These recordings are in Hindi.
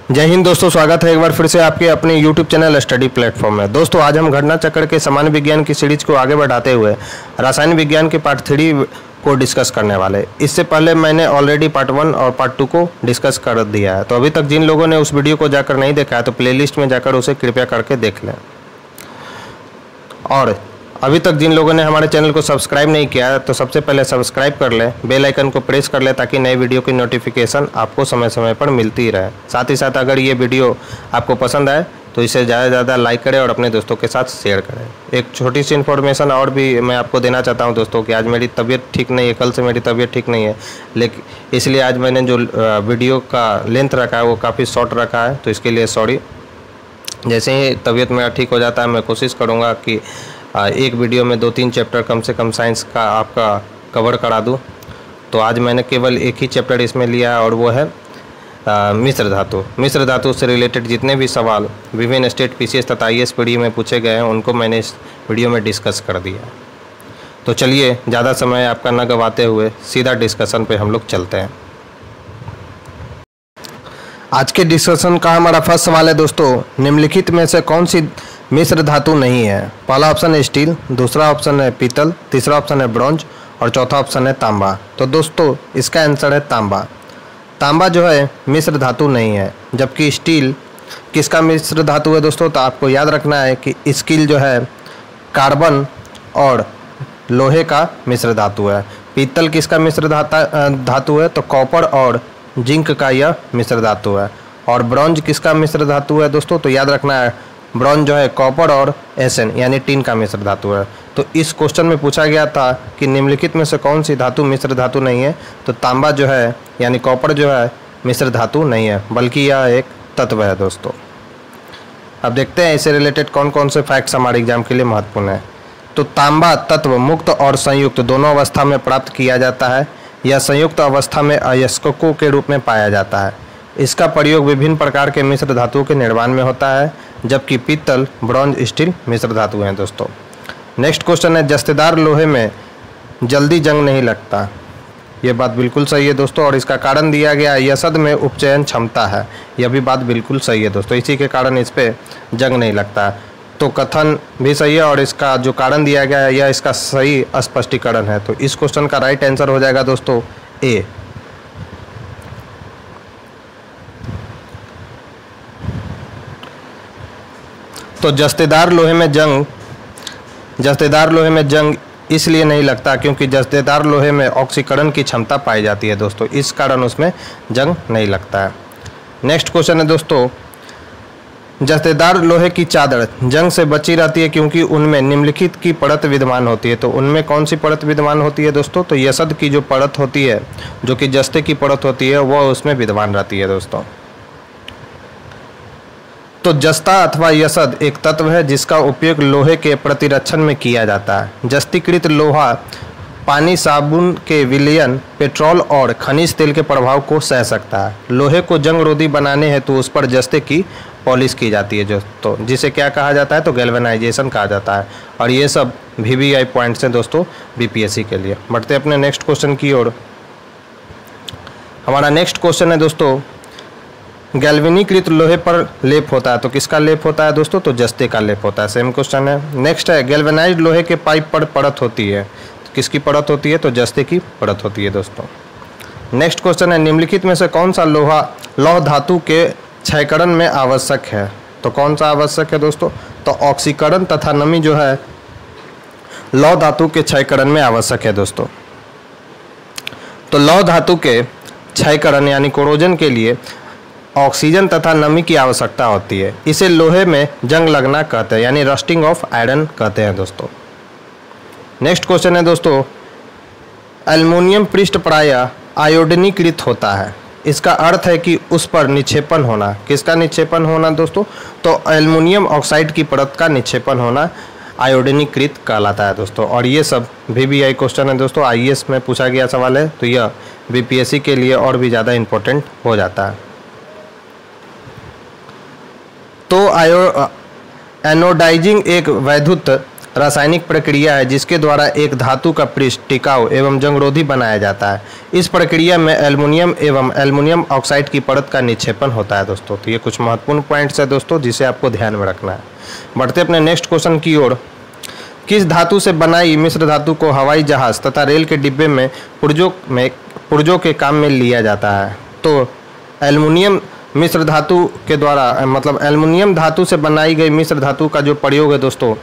जय हिंद दोस्तों, स्वागत है एक बार फिर से आपके अपने YouTube चैनल स्टडी प्लेटफॉर्म में। दोस्तों आज हम घटना चक्र के सामान्य विज्ञान की सीरीज को आगे बढ़ाते हुए रासायनिक विज्ञान के पार्ट 3 को डिस्कस करने वाले। इससे पहले मैंने ऑलरेडी पार्ट 1 और पार्ट 2 को डिस्कस कर दिया है, तो अभी तक जिन लोगों ने उस वीडियो को जाकर नहीं देखा है तो प्लेलिस्ट में जाकर उसे कृपया करके देख लें। और अभी तक जिन लोगों ने हमारे चैनल को सब्सक्राइब नहीं किया है तो सबसे पहले सब्सक्राइब कर लें, बेल आइकन को प्रेस कर लें ताकि नए वीडियो की नोटिफिकेशन आपको समय समय पर मिलती रहे। साथ ही साथ अगर ये वीडियो आपको पसंद आए तो इसे ज़्यादा से ज़्यादा लाइक करें और अपने दोस्तों के साथ शेयर करें। एक छोटी सी इन्फॉर्मेशन और भी मैं आपको देना चाहता हूँ दोस्तों कि आज मेरी तबीयत ठीक नहीं है, कल से मेरी तबीयत ठीक नहीं है, लेकिन इसलिए आज मैंने जो वीडियो का लेंथ रखा है वो काफ़ी शॉर्ट रखा है, तो इसके लिए सॉरी। जैसे ही तबीयत मेरा ठीक हो जाता है मैं कोशिश करूँगा कि एक वीडियो में 2-3 चैप्टर कम से कम साइंस का आपका कवर करा दूं। तो आज मैंने केवल एक ही चैप्टर इसमें लिया है और वो है मिश्र धातु। मिश्र धातु से रिलेटेड जितने भी सवाल विभिन्न स्टेट पीसीएस तथा आईएएस पीडी में पूछे गए हैं उनको मैंने इस वीडियो में डिस्कस कर दिया। तो चलिए ज़्यादा समय आपका न गवाते हुए सीधा डिस्कशन पे हम लोग चलते हैं। आज के डिस्कशन का हमारा फर्स्ट सवाल है दोस्तों, निम्नलिखित में से कौन सी मिश्र धातु नहीं है? पहला ऑप्शन है स्टील, दूसरा ऑप्शन है पीतल, तीसरा ऑप्शन है ब्रॉन्ज और चौथा ऑप्शन है तांबा। तो दोस्तों इसका आंसर है तांबा। तांबा जो है मिश्र धातु नहीं है, जबकि स्टील किसका मिश्र धातु है दोस्तों? तो आपको याद रखना है कि स्टील जो है कार्बन और लोहे का मिश्र धातु है। पीतल किसका मिश्र धातु है? तो कॉपर और जिंक का यह मिश्र धातु है। और ब्रॉन्ज किसका मिश्र धातु है दोस्तों? तो याद रखना है ब्रॉन्ज जो है कॉपर और एसएन यानी टीन का मिश्र धातु है। तो इस क्वेश्चन में पूछा गया था कि निम्नलिखित में से कौन सी धातु मिश्र धातु नहीं है? तो तांबा जो है यानी कॉपर जो है मिश्र धातु नहीं है, बल्कि यह एक तत्व है दोस्तों। अब देखते हैं इससे रिलेटेड कौन कौन से फैक्ट्स हमारे एग्जाम के लिए महत्वपूर्ण है। तो तांबा तत्व मुक्त और संयुक्त दोनों अवस्था में प्राप्त किया जाता है। यह संयुक्त अवस्था में अयस्कों के रूप में पाया जाता है। इसका प्रयोग विभिन्न प्रकार के मिश्र धातुओं के निर्माण में होता है, जबकि पीतल, ब्रॉन्ज, स्टील मिश्र धातु हैं दोस्तों। नेक्स्ट क्वेश्चन है, जस्तेदार लोहे में जल्दी जंग नहीं लगता। यह बात बिल्कुल सही है दोस्तों, और इसका कारण दिया गया यसद में उपचयन क्षमता है। यह भी बात बिल्कुल सही है दोस्तों, इसी के कारण इस पर जंग नहीं लगता। तो कथन भी सही है और इसका जो कारण दिया गया है यह इसका सही स्पष्टीकरण है। तो इस क्वेश्चन का राइट आंसर हो जाएगा दोस्तों ए। तो जस्तेदार लोहे में जंग इसलिए नहीं लगता क्योंकि जस्तेदार लोहे में ऑक्सीकरण की क्षमता पाई जाती है दोस्तों, इस कारण उसमें जंग नहीं लगता है। नेक्स्ट क्वेश्चन है दोस्तों, जस्तेदार लोहे की चादर जंग से बची रहती है क्योंकि उनमें निम्नलिखित की परत विद्यमान होती है। तो उनमें कौन सी परत विद्यमान होती है दोस्तों? तो यसद की जो परत होती है, जो कि जस्ते की परत होती है, वह उसमें विद्यमान रहती है दोस्तों। तो जस्ता अथवा यसद एक तत्व है जिसका उपयोग लोहे के प्रतिरक्षण में किया जाता है। जस्तीकृत लोहा पानी, साबुन के विलयन, पेट्रोल और खनिज तेल के प्रभाव को सह सकता है। लोहे को जंग रोधी बनाने हेतु उस पर जस्ते की पॉलिश की जाती है दोस्तों, जिसे क्या कहा जाता है? तो गैल्वेनाइजेशन कहा जाता है। और ये सब VVI पॉइंट्स हैं दोस्तों BPSC के लिए। बढ़ते अपने नेक्स्ट क्वेश्चन की ओर। हमारा नेक्स्ट क्वेश्चन है दोस्तों, गैल्वेनीकृत लोहे पर लेप होता है। तो किसका लेप होता है दोस्तों? तो जस्ते का लेप होता है। सेम क्वेश्चन है। नेक्स्ट है, गैल्वेनाइज्ड लोहे के पाइप पर परत होती है। तो किसकी परत होती है? तो जस्ते की परत होती है दोस्तों। नेक्स्ट क्वेश्चन है, निम्नलिखित में से कौन सा लौह धातु के क्षयकरण में आवश्यक है? तो कौन सा आवश्यक है दोस्तों? तो ऑक्सीकरण तथा नमी जो है लौह धातु के क्षयकरण में आवश्यक है दोस्तों। तो लौह धातु के क्षयकरण यानी कोरोजन के लिए ऑक्सीजन तथा नमी की आवश्यकता होती है। इसे लोहे में जंग लगना कहते हैं, यानी रस्टिंग ऑफ आयरन कहते हैं दोस्तों। नेक्स्ट क्वेश्चन है दोस्तों, एल्युमिनियम पृष्ठ प्रायः आयोडीनीकृत होता है। इसका अर्थ है कि उस पर निक्षेपण होना। किसका निक्षेपण होना दोस्तों? तो एल्युमिनियम ऑक्साइड की परत का निक्षेपण होना आयोडीनीकृत कहलाता है दोस्तों। और ये सब VVI क्वेश्चन है दोस्तों, IAS में पूछा गया सवाल है, तो यह BPSC के लिए और भी ज़्यादा इम्पोर्टेंट हो जाता है। तो एनोडाइजिंग एक वैद्युत रासायनिक प्रक्रिया है जिसके द्वारा एक धातु का पृष्ठ टिकाऊ एवं जंगरोधी बनाया जाता है। इस प्रक्रिया में एल्युमिनियम एवं एल्युमिनियम ऑक्साइड की परत का निक्षेपण होता है दोस्तों। तो ये कुछ महत्वपूर्ण पॉइंट्स है दोस्तों जिसे आपको ध्यान में रखना है। बढ़ते अपने नेक्स्ट क्वेश्चन की ओर। किस धातु से बनाई मिश्र धातु को हवाई जहाज तथा रेल के डिब्बे में पुर्जों के काम में लिया जाता है? तो एल्युमिनियम मिश्र धातु के द्वारा मतलब एल्युमिनियम धातु से बनाई गई मिश्र धातु का जो प्रयोग है दोस्तों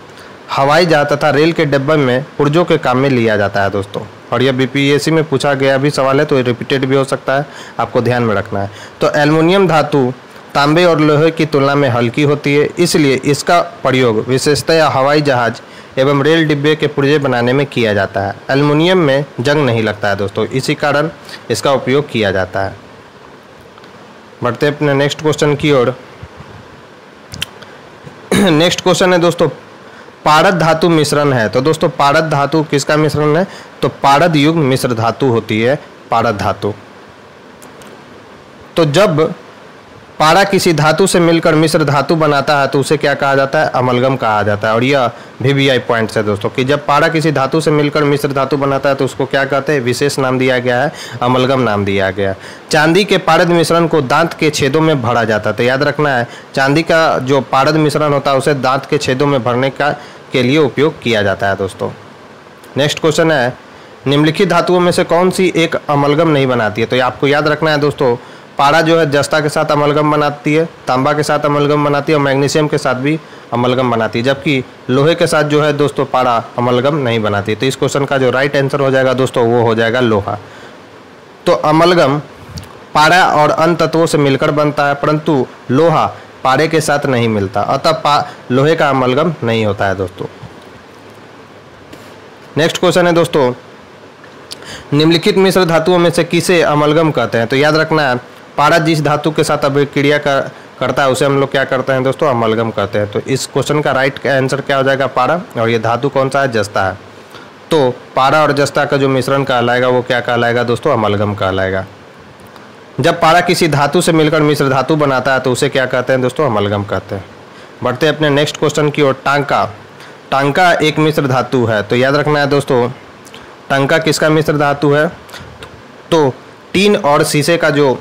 हवाई जहाज तथा रेल के डिब्बे में पुर्जों के काम में लिया जाता है दोस्तों। और यह बीपीएससी में पूछा गया भी सवाल है तो रिपीटेड भी हो सकता है, आपको ध्यान में रखना है। तो एल्युमिनियम धातु तांबे और लोहे की तुलना में हल्की होती है, इसलिए इसका प्रयोग विशेषतया हवाई जहाज एवं रेल डिब्बे के पुर्जे बनाने में किया जाता है। एल्युमिनियम में जंग नहीं लगता है दोस्तों, इसी कारण इसका उपयोग किया जाता है। बढ़ते अपने नेक्स्ट क्वेश्चन की ओर। नेक्स्ट क्वेश्चन है दोस्तों पारद धातु मिश्रण है। तो दोस्तों पारद धातु किसका मिश्रण है? तो पारद युग्म मिश्र धातु होती है पारद धातु। तो जब पारा किसी धातु से मिलकर मिश्र धातु बनाता है तो उसे क्या कहा जाता है? अमलगम कहा जाता है। और यह VVI पॉइंट्स है दोस्तों कि जब पारा किसी धातु से मिलकर मिश्र धातु बनाता है तो उसको क्या कहते हैं? विशेष नाम दिया गया है, अमलगम नाम दिया गया। चांदी के पारद मिश्रण को दांत के छेदों में भरा जाता है। तो याद रखना है चांदी का जो पारद मिश्रण होता है उसे दांत के छेदों में भरने के लिए उपयोग किया जाता है दोस्तों। नेक्स्ट क्वेश्चन है निम्नलिखित धातुओं में से कौन सी एक अमलगम नहीं बनाती है? तो आपको याद रखना है दोस्तों पारा जो है जस्ता के साथ अमलगम बनाती है, तांबा के साथ अमलगम बनाती है और मैग्नीशियम के साथ भी अमलगम बनाती है, जबकि लोहे के साथ जो है दोस्तों पारा अमलगम नहीं बनाती है। तो इस क्वेश्चन का जो राइट आंसर हो जाएगा दोस्तों वो हो जाएगा लोहा। तो अमलगम पारा और अन्य तत्वों से मिलकर बनता है परंतु लोहा पारे के साथ नहीं मिलता, अतः लोहे का अमलगम नहीं होता है दोस्तों। नेक्स्ट क्वेश्चन है दोस्तों निम्नलिखित मिश्र धातुओं में से किसे अमलगम कहते हैं? तो याद रखना है पारा जिस धातु के साथ अभिक्रिया करता है उसे हम लोग क्या करते हैं दोस्तों? अमलगम कहते हैं। तो इस क्वेश्चन का राइट आंसर क्या हो जाएगा? पारा। और ये धातु कौन सा है? जस्ता है। तो पारा और जस्ता का जो मिश्रण कहलाएगा वो क्या कहलाएगा दोस्तों? अमलगम कहलाएगा। जब पारा किसी धातु से मिलकर मिश्र धातु बनाता है तो उसे क्या कहते हैं दोस्तों? अमलगम कहते हैं। बढ़ते अपने नेक्स्ट क्वेश्चन की ओर। टांका एक मिश्र धातु है। तो याद रखना है दोस्तों टांका किसका मिश्र धातु है? तो टीन और शीशे का जो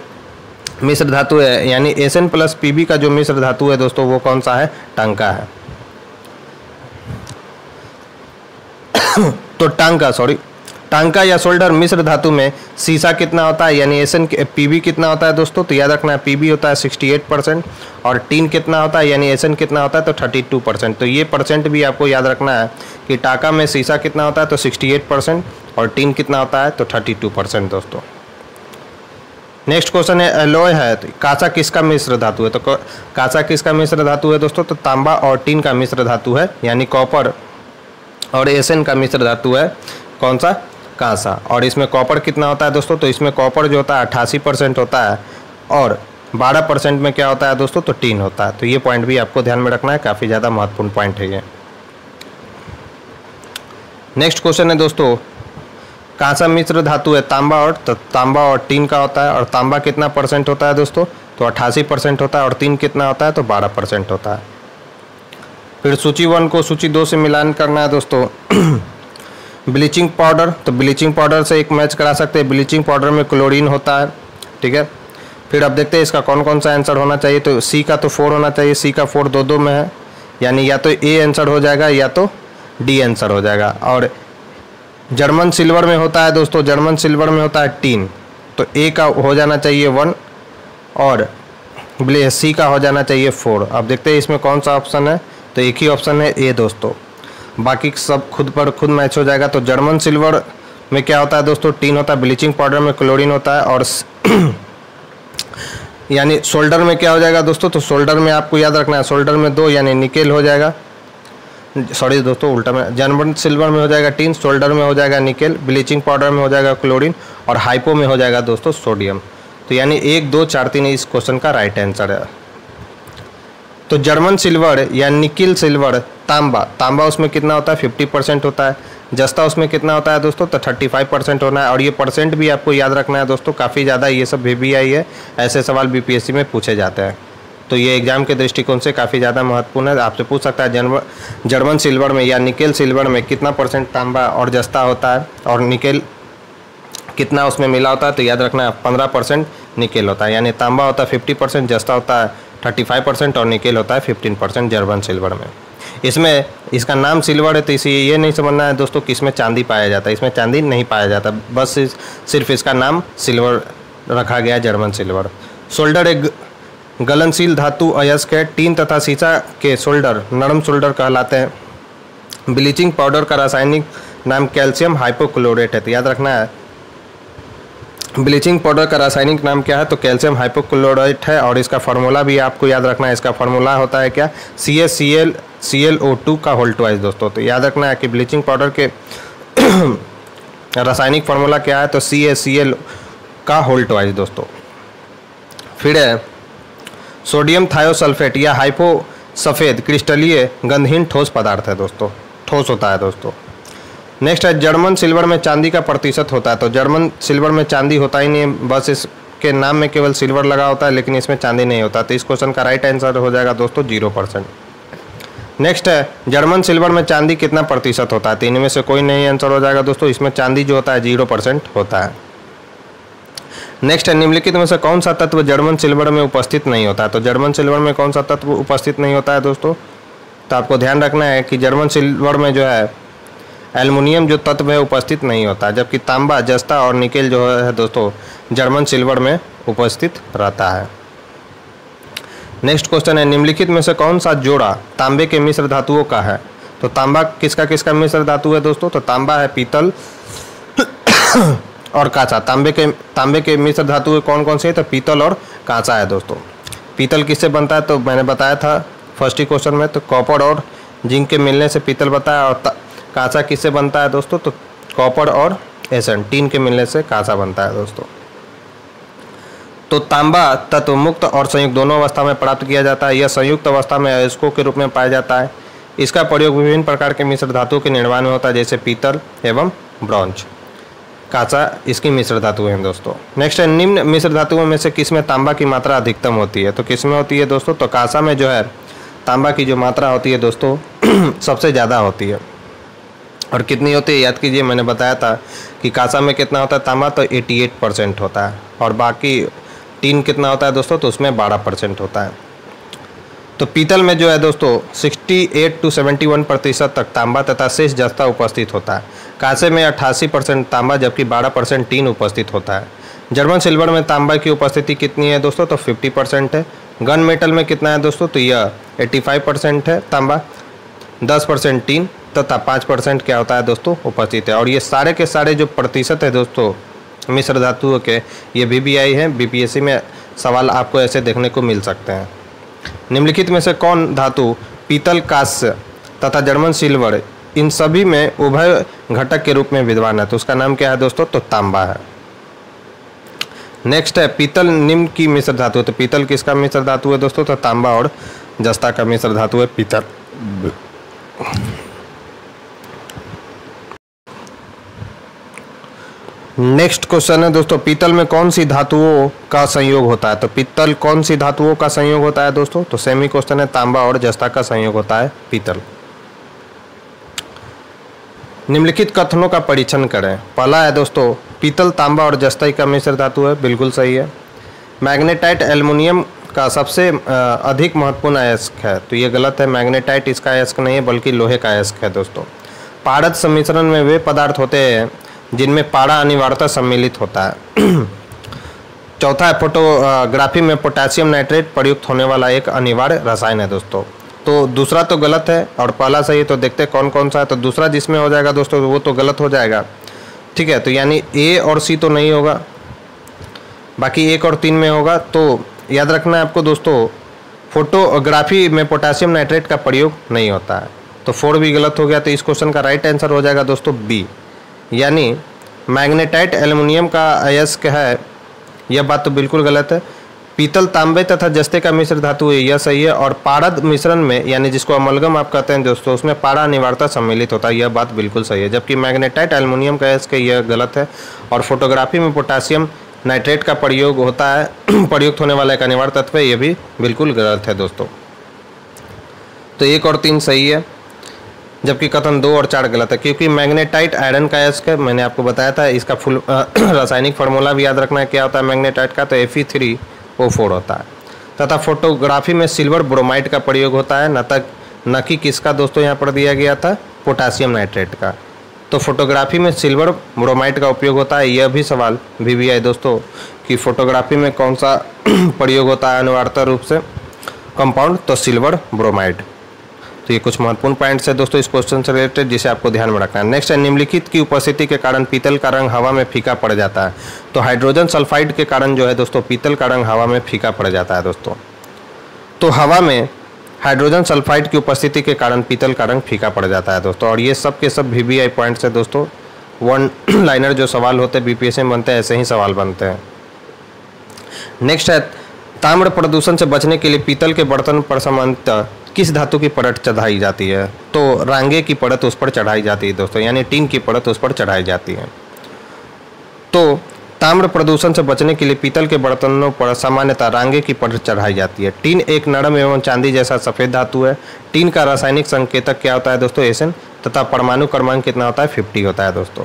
मिश्र धातु है यानी Sn + Pb का जो मिश्र धातु है दोस्तों वो कौन सा है? टांका है। तो टांका या सोल्डर मिश्र धातु में सीसा कितना होता है यानी Pb कितना होता है दोस्तों? तो याद रखना है Pb होता है 68% और टीन कितना होता है यानी Sn कितना होता है? तो 32%। तो ये परसेंट भी आपको याद रखना है कि टांका में सीसा कितना होता है? तो 68% और टीन कितना होता है? तो 32% दोस्तों। नेक्स्ट क्वेश्चन है एलॉय है। तो कांसा किसका मिश्र धातु है? तो कांसा किसका मिश्र धातु है दोस्तों? तो तांबा और टीन का मिश्र धातु है यानी कॉपर और Sn का मिश्र धातु है कौन सा? कांसा। और इसमें कॉपर कितना होता है दोस्तों? तो इसमें कॉपर जो होता है 88% होता है और 12% में क्या होता है दोस्तों? तो टीन होता है। तो ये पॉइंट भी आपको ध्यान में रखना है, काफ़ी ज़्यादा महत्वपूर्ण पॉइंट है ये। नेक्स्ट क्वेश्चन है दोस्तों कांसा मिश्र धातु है तांबा और टीन का होता है और तांबा कितना परसेंट होता है दोस्तों? तो 88% होता है और टीन कितना होता है? तो 12% होता है। फिर सूची 1 को सूची 2 से मिलान करना है दोस्तों। ब्लीचिंग पाउडर, तो ब्लीचिंग पाउडर से एक मैच करा सकते हैं। ब्लीचिंग पाउडर में क्लोरीन होता है, ठीक है। फिर अब देखते हैं इसका कौन कौन सा आंसर होना चाहिए। तो सी का तो 4 होना चाहिए, सी का 4 दो में है यानी या तो ए आंसर हो जाएगा या तो डी आंसर हो जाएगा। और जर्मन सिल्वर में होता है दोस्तों, जर्मन सिल्वर में होता है टीन, तो ए का हो जाना चाहिए 1 और सी का हो जाना चाहिए 4। अब देखते हैं इसमें कौन सा ऑप्शन है। तो एक ही ऑप्शन है ए दोस्तों, बाकी सब खुद पर खुद मैच हो जाएगा। तो जर्मन सिल्वर में क्या होता है दोस्तों? टीन होता है। ब्लीचिंग पाउडर में क्लोरीन होता है और यानी सोल्डर में क्या हो जाएगा दोस्तों? तो सोल्डर में आपको याद रखना है, सोल्डर में 2 यानी निकेल हो जाएगा। सॉरी दोस्तों उल्टा में, जर्मन सिल्वर में हो जाएगा टीन, सोल्डर में हो जाएगा निकेल, ब्लीचिंग पाउडर में हो जाएगा क्लोरीन और हाइपो में हो जाएगा दोस्तों सोडियम। तो यानी 1 2 4 3 इस क्वेश्चन का राइट आंसर है। तो जर्मन सिल्वर या निकिल सिल्वर तांबा उसमें कितना होता है? 50% होता है। जस्ता उसमें कितना होता है दोस्तों? तो 35% होना है। और ये परसेंट भी आपको याद रखना है दोस्तों, काफ़ी ज़्यादा ये सब VVI है, ऐसे सवाल BPSC में पूछे जाते हैं। तो ये एग्जाम के दृष्टिकोण से काफ़ी ज़्यादा महत्वपूर्ण है। आपसे पूछ सकता है जर्मन सिल्वर में या निकेल सिल्वर में कितना % तांबा और जस्ता होता है और निकेल कितना उसमें मिला होता है। तो याद रखना 15% निकेल होता है, यानी तांबा होता है 50%, जस्ता होता है 35% और निकेल होता है 15% जर्मन सिल्वर में। इसमें इसका नाम सिल्वर है तो इसे ये नहीं समझना है दोस्तों कि इसमें चांदी पाया जाता है, इसमें चांदी नहीं पाया जाता, बस सिर्फ इसका नाम सिल्वर रखा गया जर्मन सिल्वर। सोल्डर एक गलनशील धातु अयस्क है। टीन तथा सीसा के सोल्डर नरम सोल्डर कहलाते हैं। ब्लीचिंग पाउडर का रासायनिक नाम कैल्शियम हाइपोक्लोरेट है। तो याद रखना है ब्लीचिंग पाउडर का रासायनिक नाम क्या है, तो कैल्शियम हाइपोक्लोराइट है। और इसका फार्मूला भी आपको याद रखना है, इसका फार्मूला होता है क्या, CaClClO2 का होल ट्वाइस दोस्तों। तो याद रखना है कि ब्लीचिंग पाउडर के रासायनिक फार्मूला क्या है, तो CaCl का होल ट्वाइस दोस्तों। फिर है सोडियम थायोसल्फेट या हाइपो सफ़ेद क्रिस्टलीय गंधहीन ठोस पदार्थ है दोस्तों, ठोस होता है दोस्तों। नेक्स्ट है जर्मन सिल्वर में चांदी का प्रतिशत होता है। तो जर्मन सिल्वर में चांदी होता ही नहीं है, बस इसके नाम में केवल सिल्वर लगा होता है लेकिन इसमें चांदी नहीं होता। तो इस क्वेश्चन का राइट आंसर हो जाएगा दोस्तों 0%। नेक्स्ट है जर्मन सिल्वर में चांदी कितना प्रतिशत होता है। तो इनमें से कोई नहीं आंसर हो जाएगा दोस्तों, इसमें चांदी जो होता है 0% होता है। नेक्स्ट है निम्नलिखित में से कौन सा तत्व जर्मन सिल्वर में उपस्थित नहीं होता है। तो जर्मन सिल्वर में कौन सा तत्व उपस्थित नहीं होता है दोस्तों, तो आपको ध्यान रखना है कि जर्मन सिल्वर में जो है एल्युमिनियम जो तत्व है उपस्थित नहीं होता, जबकि तांबा, जस्ता और निकेल जो है दोस्तों जर्मन सिल्वर में उपस्थित रहता है। नेक्स्ट क्वेश्चन है निम्नलिखित में से कौन सा जोड़ा तांबे के मिश्र धातुओं का है। तो तांबा किसका किसका मिश्र धातु है दोस्तों, तो तांबा है पीतल और कांचा। तांबे के मिश्र धातु कौन कौन से है, तो पीतल और कांचा है दोस्तों। पीतल किससे बनता है, तो मैंने बताया था फर्स्ट ही क्वेश्चन में, तो कॉपर और जिंक के मिलने से पीतल बनता है। और कांचा किससे बनता है दोस्तों, तो कॉपर और एसन टीन के मिलने से कांचा बनता है दोस्तों। तो तांबा तत्व मुक्त और संयुक्त दोनों अवस्था में प्राप्त किया जाता है। यह संयुक्त अवस्था में अयस्कों के रूप में पाया जाता है। इसका प्रयोग विभिन्न प्रकार के मिश्र धातुओं के निर्माण में होता है, जैसे पीतल एवं ब्रॉन्ज। कांचा इसकी मिश्र धातु है दोस्तों। नेक्स्ट है निम्न मिश्र धातुओं में से किसमें तांबा की मात्रा अधिकतम होती है। तो किसमें होती है दोस्तों, तो कांसा में जो है तांबा की जो मात्रा होती है दोस्तों सबसे ज़्यादा होती है। और कितनी होती है, याद कीजिए मैंने बताया था कि कांसा में कितना होता है तांबा, तो 88% होता है। और बाकी टीन कितना होता है दोस्तों, तो उसमें 12% होता है। तो पीतल में जो है दोस्तों 68 to 71% तक तांबा तथा शेष जस्ता उपस्थित होता है। कांसे में 88% तांबा जबकि 12% टीन उपस्थित होता है। जर्मन सिल्वर में तांबा की उपस्थिति कितनी है दोस्तों, तो 50% है। गन मेटल में कितना है दोस्तों, तो यह 85% है तांबा, 10% टीन तथा 5% क्या होता है दोस्तों उपस्थित है। और ये सारे के सारे जो प्रतिशत है दोस्तों मिश्र धातुओं के, ये VBI है। BPSC में सवाल आपको ऐसे देखने को मिल सकते हैं। निम्नलिखित में से कौन धातु पीतल, कांस्य तथा जर्मन सिल्वर इन सभी में उभय घटक के रूप में विद्यमान है। तो उसका नाम क्या है दोस्तों, तो तांबा है। नेक्स्ट है पीतल निम्न की मिश्र धातु। तो पीतल किसका मिश्र धातु है दोस्तों, तो तांबा और जस्ता का मिश्र धातु है पीतल। नेक्स्ट क्वेश्चन है दोस्तों पीतल में कौन सी धातुओं का संयोग होता है। तो पीतल कौन सी धातुओं का संयोग होता है दोस्तों, तो सेमी क्वेश्चन है, तांबा और जस्ता का संयोग होता है पीतल। निम्नलिखित कथनों का परीक्षण करें। पहला है दोस्तों पीतल, तांबा और जस्ता का मिश्र धातु है, बिल्कुल सही है। मैग्नेटाइट एल्युमिनियम का सबसे अधिक महत्वपूर्ण अयस्क है, तो ये गलत है। मैग्नेटाइट इसका अयस्क नहीं है बल्कि लोहे का अयस्क है दोस्तों। पारद सम्मिश्रण में वे पदार्थ होते हैं जिनमें पारा अनिवार्यता सम्मिलित होता है। चौथा है फोटोग्राफी में पोटेशियम नाइट्रेट प्रयुक्त होने वाला एक अनिवार्य रसायन है दोस्तों। तो दूसरा तो गलत है और पहला सही है। तो देखते कौन कौन सा है। तो दूसरा जिसमें हो जाएगा दोस्तों वो तो गलत हो जाएगा, ठीक है। तो यानी A और C तो नहीं होगा, बाकी 1 और 3 में होगा। तो याद रखना है आपको दोस्तों फोटोग्राफी में पोटेशियम नाइट्रेट का प्रयोग नहीं होता है। तो 4 भी गलत हो गया। तो इस क्वेश्चन का राइट आंसर हो जाएगा दोस्तों B, यानी मैग्नेटाइट एल्युमिनियम का अयस्क है। यह बात तो बिल्कुल गलत है। पीतल तांबे तथा जस्ते का मिश्र धातु है, यह सही है। और पारद मिश्रण में यानी जिसको अमलगम आप कहते हैं दोस्तों, उसमें पारा अनिवार्यता सम्मिलित होता है, यह बात बिल्कुल सही है। जबकि मैग्नेटाइट एल्युमिनियम का अयस्क यह गलत है। और फोटोग्राफी में पोटेशियम नाइट्रेट का प्रयोग होता है प्रयुक्त होने वाला एक अनिवार्य तत्व है, ये भी बिल्कुल गलत है दोस्तों। तो 1 और 3 सही है, जबकि कथन 2 और 4 गलत है, क्योंकि मैग्नेटाइट आयरन का अयस्क है। मैंने आपको बताया था इसका फुल रासायनिक फार्मूला भी याद रखना है, क्या होता है मैग्नेटाइट का, तो Fe3O4 होता है। तथा फोटोग्राफी में सिल्वर ब्रोमाइड का प्रयोग होता है, न कि किसका दोस्तों यहाँ पर दिया गया था, पोटासियम नाइट्रेट का। तो फोटोग्राफी में सिल्वर ब्रोमाइड का उपयोग होता है। यह भी सवाल VBI दोस्तों कि फोटोग्राफी में कौन सा प्रयोग होता है अनिवार्य रूप से कंपाउंड, तो सिल्वर ब्रोमाइड। तो ये कुछ महत्वपूर्ण पॉइंट्स है दोस्तों इस क्वेश्चन से रिलेटेड, जिसे आपको ध्यान में रखना है। नेक्स्ट है, निम्नलिखित की उपस्थिति के कारण पीतल का रंग हवा में फीका पड़ जाता है। तो हाइड्रोजन सल्फाइड के कारण जो है दोस्तों पीतल का रंग हवा में फीका पड़ जाता है दोस्तों। तो हवा में हाइड्रोजन सल्फाइड की उपस्थिति के कारण पीतल का रंग फीका पड़ जाता है दोस्तों। और ये सब के सब VBI पॉइंट्स है दोस्तों। 1 लाइनर जो सवाल होते हैं BPSC में बनते हैं, ऐसे ही सवाल बनते हैं। नेक्स्ट है, ताम्र प्रदूषण से बचने के लिए पीतल के बर्तन पर सामान्यतः किस धातु की परत चढ़ाई जाती है? तो रांगे की परत उस पर चढ़ाई जाती है दोस्तों, यानी टीन की परत उस पर चढ़ाई जाती है। तो ताम्र प्रदूषण से बचने के लिए पीतल के बर्तनों पर सामान्यतः रांगे की परत चढ़ाई जाती है। टीन एक नरम एवं चांदी जैसा सफ़ेद धातु है। टीन का रासायनिक संकेतक क्या होता है दोस्तों? Sn। तथा परमाणु क्रमांक कितना होता है? 50 होता है दोस्तों।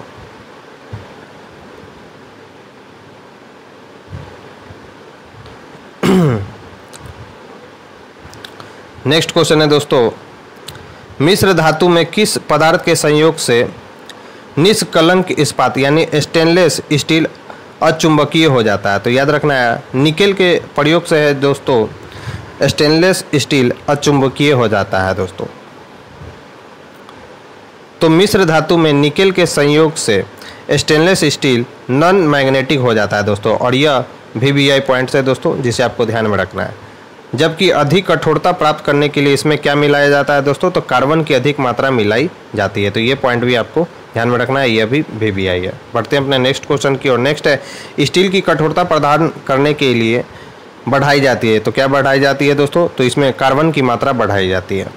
नेक्स्ट क्वेश्चन है दोस्तों, मिश्र धातु में किस पदार्थ के संयोग से निष्कलंक इस्पात यानी स्टेनलेस स्टील अचुंबकीय हो जाता है? तो याद रखना है, निकेल के प्रयोग से है दोस्तों स्टेनलेस स्टील अचुंबकीय हो जाता है दोस्तों। तो मिश्र धातु में निकेल के संयोग से स्टेनलेस स्टील नॉन मैग्नेटिक हो जाता है दोस्तों। और यह VBI पॉइंट्स है दोस्तों, जिसे आपको ध्यान में रखना है। जबकि अधिक कठोरता प्राप्त करने के लिए इसमें क्या मिलाया जाता है दोस्तों? तो कार्बन की अधिक मात्रा मिलाई जाती है। तो ये पॉइंट भी आपको ध्यान में रखना है, यह भी VBI है। बढ़ते हैं अपने नेक्स्ट क्वेश्चन की ओर। नेक्स्ट है, स्टील की कठोरता प्रदान करने के लिए बढ़ाई जाती है। तो क्या बढ़ाई जाती है दोस्तों? तो इसमें कार्बन की मात्रा बढ़ाई जाती है।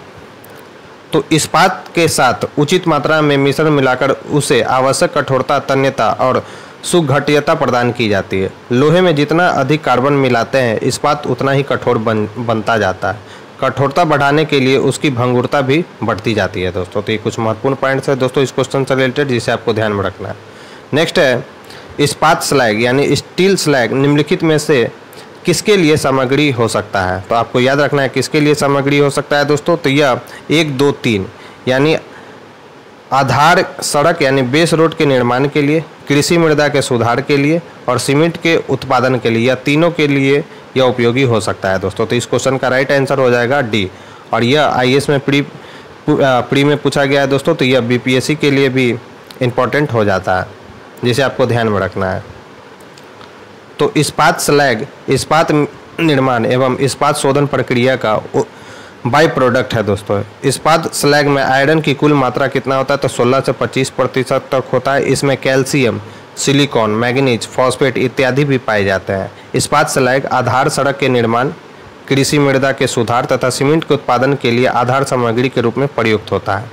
तो इस्पात के साथ उचित मात्रा में मिश्रण मिलाकर उसे आवश्यक कठोरता, तन्यता और सुघट्यता प्रदान की जाती है। लोहे में जितना अधिक कार्बन मिलाते हैं इस्पात उतना ही कठोर बनता जाता है। कठोरता बढ़ाने के लिए उसकी भंगुरता भी बढ़ती जाती है दोस्तों। तो ये कुछ महत्वपूर्ण पॉइंट्स है दोस्तों इस क्वेश्चन से रिलेटेड, जिसे आपको ध्यान में रखना है। नेक्स्ट है, इस्पात स्लैग यानी स्टील स्लैग निम्नलिखित में से किसके लिए सामग्री हो सकता है? तो आपको याद रखना है किसके लिए सामग्री हो सकता है दोस्तों। तो यह 1, 2, 3 यानी आधार सड़क यानी बेस रोड के निर्माण के लिए, कृषि मृदा के सुधार के लिए और सीमेंट के उत्पादन के लिए, या तीनों के लिए यह उपयोगी हो सकता है दोस्तों। तो इस क्वेश्चन का राइट आंसर हो जाएगा D। और यह IAS में प्री में पूछा गया है दोस्तों, तो यह BPSC के लिए भी इम्पोर्टेंट हो जाता है, जिसे आपको ध्यान में रखना है। तो इस्पात स्लैग इस्पात निर्माण एवं इस्पात शोधन प्रक्रिया का बाई प्रोडक्ट है दोस्तों। इस्पात स्लैग में आयरन की कुल मात्रा कितना होता है? तो 16 से 25% तक होता है। इसमें कैल्शियम, सिलिकॉन, मैग्नीज, फॉस्फेट इत्यादि भी पाए जाते हैं। इस्पात स्लैग आधार सड़क के निर्माण, कृषि मृदा के सुधार तथा सीमेंट के उत्पादन के लिए आधार सामग्री के रूप में प्रयुक्त होता है।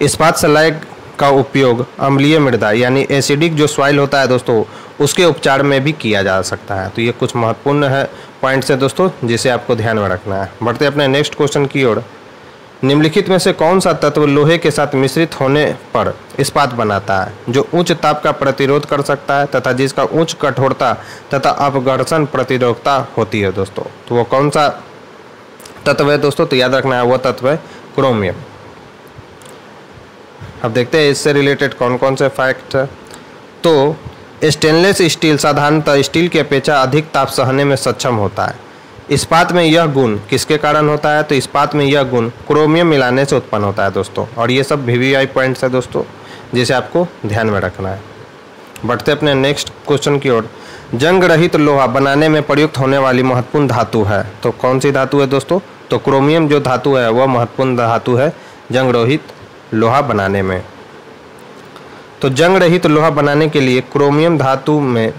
इस्पात स्लैग का उपयोग अम्लीय मृदा यानी एसिडिक जो सॉइल होता है दोस्तों उसके उपचार में भी किया जा सकता है। तो ये कुछ महत्वपूर्ण है पॉइंट्स है दोस्तों, जिसे आपको ध्यान में रखना है। बढ़ते अपने नेक्स्ट क्वेश्चन की ओर। निम्नलिखित में से कौन सा तत्व लोहे के साथ मिश्रित होने पर इस्पात बनाता है, जो उच्च ताप का प्रतिरोध कर सकता है तथा जिसका उच्च कठोरता तथा अपघर्षण प्रतिरोधकता होती है दोस्तों? तो वो कौन सा तत्व है दोस्तों? तो याद रखना है वो तत्व है क्रोमियम। अब देखते हैं इससे रिलेटेड कौन कौन से फैक्ट है। तो स्टेनलेस स्टील साधारणतः स्टील की अपेक्षा अधिक ताप सहने में सक्षम होता है। इस्पात में यह गुण किसके कारण होता है? तो इस्पात में यह गुण क्रोमियम मिलाने से उत्पन्न होता है दोस्तों। और ये सब VBI पॉइंट्स है दोस्तों, जिसे आपको ध्यान में रखना है। बढ़ते अपने नेक्स्ट क्वेश्चन की ओर। जंग रहित लोहा बनाने में प्रयुक्त होने वाली महत्वपूर्ण धातु है। तो कौन सी धातु है दोस्तों? तो क्रोमियम जो धातु है वह महत्वपूर्ण धातु है जंग रहित लोहा बनाने में। तो जंग रहित लोहा बनाने के लिए क्रोमियम धातु में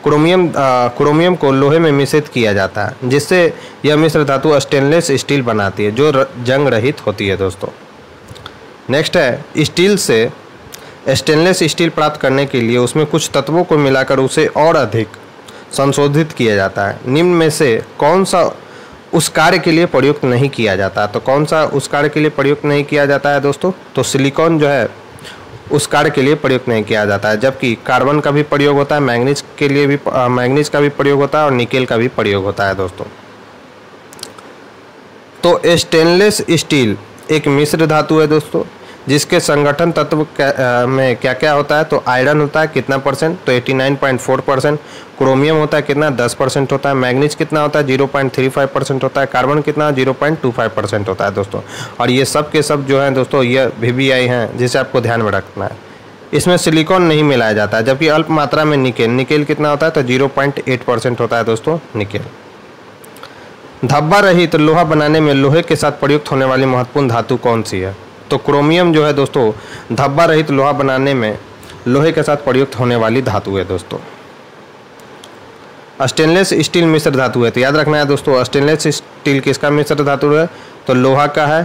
क्रोमियम को लोहे में मिश्रित किया जाता है, जिससे यह मिश्र धातु स्टेनलेस स्टील बनाती है जो जंग रहित होती है दोस्तों। नेक्स्ट है, स्टील से स्टेनलेस स्टील प्राप्त करने के लिए उसमें कुछ तत्वों को मिलाकर उसे और अधिक संशोधित किया जाता है। निम्न में से कौन सा उस कार्य के लिए प्रयुक्त नहीं किया जाता? तो कौन सा उस कार्य के लिए प्रयुक्त नहीं किया जाता है दोस्तों? तो सिलिकॉन जो है उस कार्य के लिए प्रयुक्त नहीं किया जाता है, जबकि कार्बन का भी प्रयोग होता है, मैंगनीज के लिए भी मैंगनीज का भी प्रयोग होता है और निकेल का भी प्रयोग होता है दोस्तों। तो स्टेनलेस स्टील एक मिश्र धातु है दोस्तों, जिसके संगठन तत्व में क्या क्या होता है? तो आयरन होता है कितना परसेंट? तो 89.4%। क्रोमियम होता है कितना? 10% होता है। मैग्नीज कितना होता है? 0.35% होता है। कार्बन कितना? 0.25% होता है दोस्तों। और ये सब के सब जो है दोस्तों ये VBI हैं, जिसे आपको ध्यान में रखना है। इसमें सिलिकॉन नहीं मिलाया जाता है, जबकि अल्प मात्रा में निकेल कितना होता है? तो 0.8% होता है दोस्तों निकेल। धब्बा रहित लोहा बनाने में लोहे के साथ प्रयुक्त होने वाली महत्वपूर्ण धातु कौन सी है? तो क्रोमियम जो है दोस्तों धब्बा रहित लोहा बनाने में लोहे के साथ प्रयुक्त होने वाली धातु है दोस्तों। स्टेनलेस स्टील मिश्र धातु है, तो याद रखना है दोस्तों स्टेनलेस स्टील किसका मिश्र धातु है? तो लोहा का है,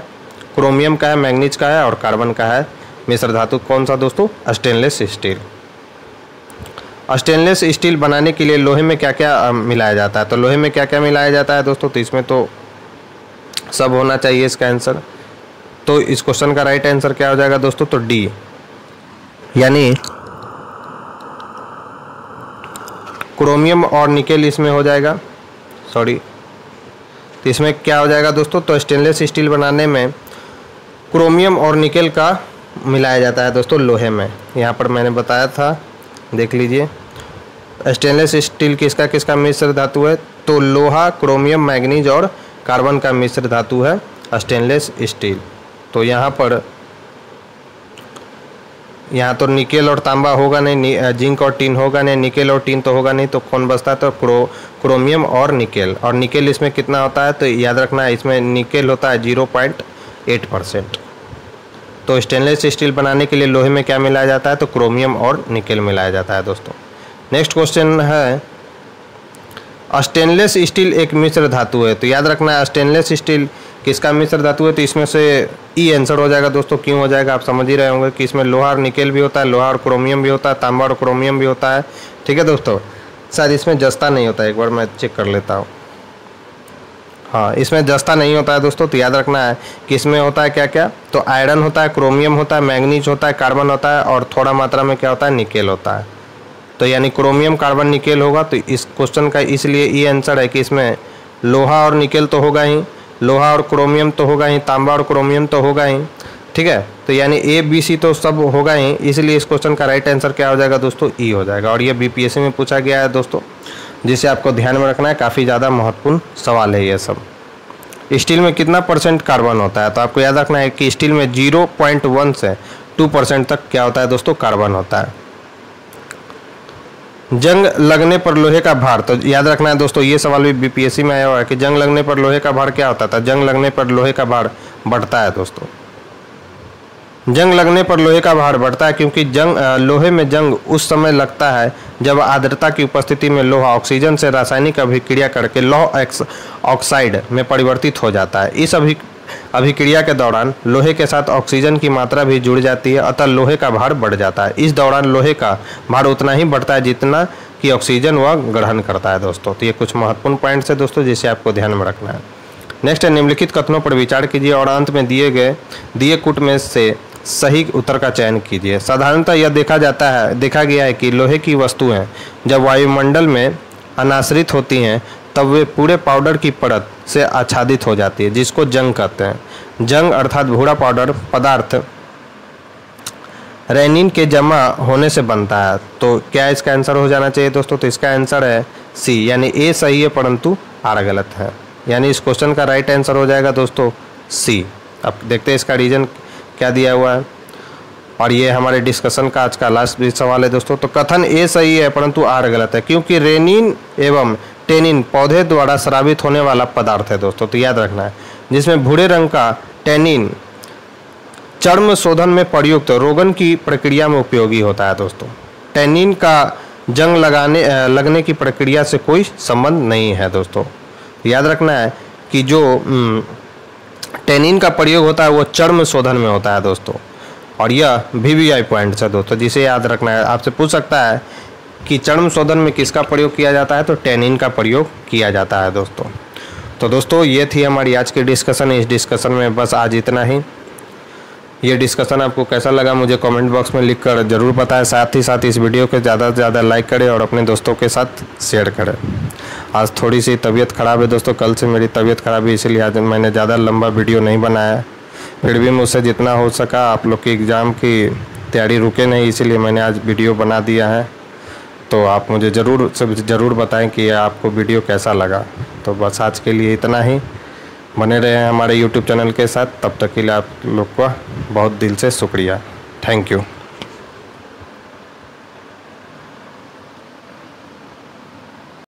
क्रोमियम का है, मैंगनीज का है और कार्बन का है। मिश्र धातु कौन सा दोस्तों? Stainless steel. स्टेनलेस स्टील बनाने के लिए लोहे में क्या क्या मिलाया जाता है? तो लोहे में क्या क्या मिलाया जाता है दोस्तों? तो इसमें तो सब होना चाहिए इसका आंसर। तो इस क्वेश्चन का राइट आंसर क्या हो जाएगा दोस्तों? तो डी, यानी क्रोमियम और निकेल इसमें हो जाएगा। सॉरी, तो इसमें क्या हो जाएगा दोस्तों? तो स्टेनलेस स्टील बनाने में क्रोमियम और निकेल का मिलाया जाता है दोस्तों लोहे में। यहाँ पर मैंने बताया था, देख लीजिए। स्टेनलेस स्टील किसका किसका मिश्र धातु है? तो लोहा, क्रोमियम, मैंगनीज और कार्बन का मिश्र धातु है स्टेनलेस स्टील। तो यहाँ तो निकेल और तांबा होगा नहीं, जिंक और टीन होगा नहीं, निकेल और टीन तो होगा नहीं, तो कौन बचता है? तो क्रोमियम और निकेल। और निकेल इसमें कितना होता है? तो याद रखना है इसमें निकेल होता है 0.8%। तो स्टेनलेस स्टील बनाने के लिए लोहे में क्या मिलाया जाता है? तो क्रोमियम और निकेल मिलाया जाता है दोस्तों। नेक्स्ट क्वेश्चन है स्टेनलेस स्टील एक मिश्र धातु है, तो याद रखना है स्टेनलेस स्टील किसका मिश्र धातु है? तो इसमें से ई आंसर हो जाएगा दोस्तों। क्यों हो जाएगा आप समझ ही रहे होंगे कि इसमें लोहा और निकेल भी होता है, लोहा और क्रोमियम भी होता है, तांबा और क्रोमियम भी होता है। ठीक है दोस्तों, शायद इसमें जस्ता नहीं होता है, एक बार मैं चेक कर लेता हूँ। हाँ, इसमें जस्ता नहीं होता है दोस्तों। तो याद रखना है कि इसमें होता है क्या क्या? तो आयरन होता है, क्रोमियम होता है, मैंगनीज होता है, कार्बन होता है और थोड़ा मात्रा में क्या होता है? निकेल होता है। तो यानी क्रोमियम, कार्बन, निकेल होगा। तो इस क्वेश्चन का इसलिए ये आंसर है कि इसमें लोहा और निकेल तो होगा ही, लोहा और क्रोमियम तो होगा ही, तांबा और क्रोमियम तो होगा ही। ठीक है, तो यानी A, B, C तो सब होगा ही, इसलिए इस क्वेश्चन का राइट आंसर क्या हो जाएगा दोस्तों? ई हो जाएगा। और ये BPSC में पूछा गया है दोस्तों, जिसे आपको ध्यान में रखना है। काफ़ी ज़्यादा महत्वपूर्ण सवाल है ये सब। स्टील में कितना % कार्बन होता है? तो आपको याद रखना है कि स्टील में 0.1 से 2% तक क्या होता है दोस्तों? कार्बन होता है। जंग लगने पर लोहे का भार, तो याद रखना है दोस्तों ये सवाल भी BPSC में आया हुआ है कि जंग लगने पर लोहे का भार क्या होता था? जंग लगने पर लोहे का भार बढ़ता है दोस्तों। जंग लगने पर लोहे का भार बढ़ता है क्योंकि लोहे में जंग उस समय लगता है जब आर्द्रता की उपस्थिति में लोहा ऑक्सीजन से रासायनिक अभिक्रिया करके लौह ऑक्साइड में परिवर्तित हो जाता है। इस अभिक्रिया के दौरान लोहे के साथ ऑक्सीजन की मात्रा भी जुड़ जाती है, अतः लोहे का भार बढ़ जाता है। इस दौरान लोहे का भार उतना ही बढ़ता है जितना कि ऑक्सीजन वह ग्रहण करता है दोस्तों। तो ये कुछ महत्वपूर्ण पॉइंट्स है दोस्तों, जिसे आपको ध्यान में रखना है। नेक्स्ट है निम्नलिखित कथनों पर विचार कीजिए और अंत में दिए कूट में से सही उत्तर का चयन कीजिए। साधारणतः यह देखा गया है कि लोहे की वस्तुएं जब वायुमंडल में अनाश्रित होती हैं तब वे पूरे पाउडर की परत से आच्छादित हो जाती है, जिसको जंग कहते हैं। जंग अर्थात भूरा पाउडर पदार्थ रेनिन के जमा होने से बनता है। तो क्या इसका आंसर हो जाना चाहिए दोस्तों? तो इसका आंसर है सी, यानी ए सही है परंतु आर गलत है। यानी इस क्वेश्चन का राइट आंसर हो जाएगा दोस्तों सी। अब देखते हैं इसका रीजन क्या दिया हुआ है। और ये हमारे डिस्कशन का आज का लास्ट भी सवाल है दोस्तों। तो कथन ए सही है परंतु आर गलत है, क्योंकि रेनिन एवं टेनिन पौधे द्वारा स्रावित होने वाला पदार्थ है दोस्तों। तो याद रखना है, जिसमें भूरे रंग का टेनिन चर्म शोधन में प्रयुक्त रोगन की प्रक्रिया में उपयोगी होता है दोस्तों। टेनिन का जंग लगने की प्रक्रिया से कोई संबंध नहीं है दोस्तों। याद रखना है कि जो टेनिन का प्रयोग होता है वो चर्म शोधन में होता है दोस्तों, और यह VVI पॉइंट्स है दोस्तों, जिसे याद रखना है। आपसे पूछ सकता है कि चर्म शोधन में किसका प्रयोग किया जाता है, तो टैनिन का प्रयोग किया जाता है दोस्तों। तो दोस्तों ये थी हमारी आज की डिस्कशन। इस डिस्कशन में बस आज इतना ही। ये डिस्कशन आपको कैसा लगा मुझे कमेंट बॉक्स में लिखकर ज़रूर बताएं। साथ ही साथ इस वीडियो को ज़्यादा से ज़्यादा लाइक करें और अपने दोस्तों के साथ शेयर करें। आज थोड़ी सी तबीयत ख़राब है दोस्तों, कल से मेरी तबीयत ख़राब है, इसीलिए आज मैंने ज़्यादा लंबा वीडियो नहीं बनाया। फिर भी मुझसे जितना हो सका, आप लोग की एग्ज़ाम की तैयारी रुके नहीं, इसीलिए मैंने आज वीडियो बना दिया है। तो आप मुझे ज़रूर बताएं कि आपको वीडियो कैसा लगा। तो बस आज के लिए इतना ही। बने रहे हैं हमारे YouTube चैनल के साथ। तब तक के लिए आप लोग का बहुत दिल से शुक्रिया। Thank you.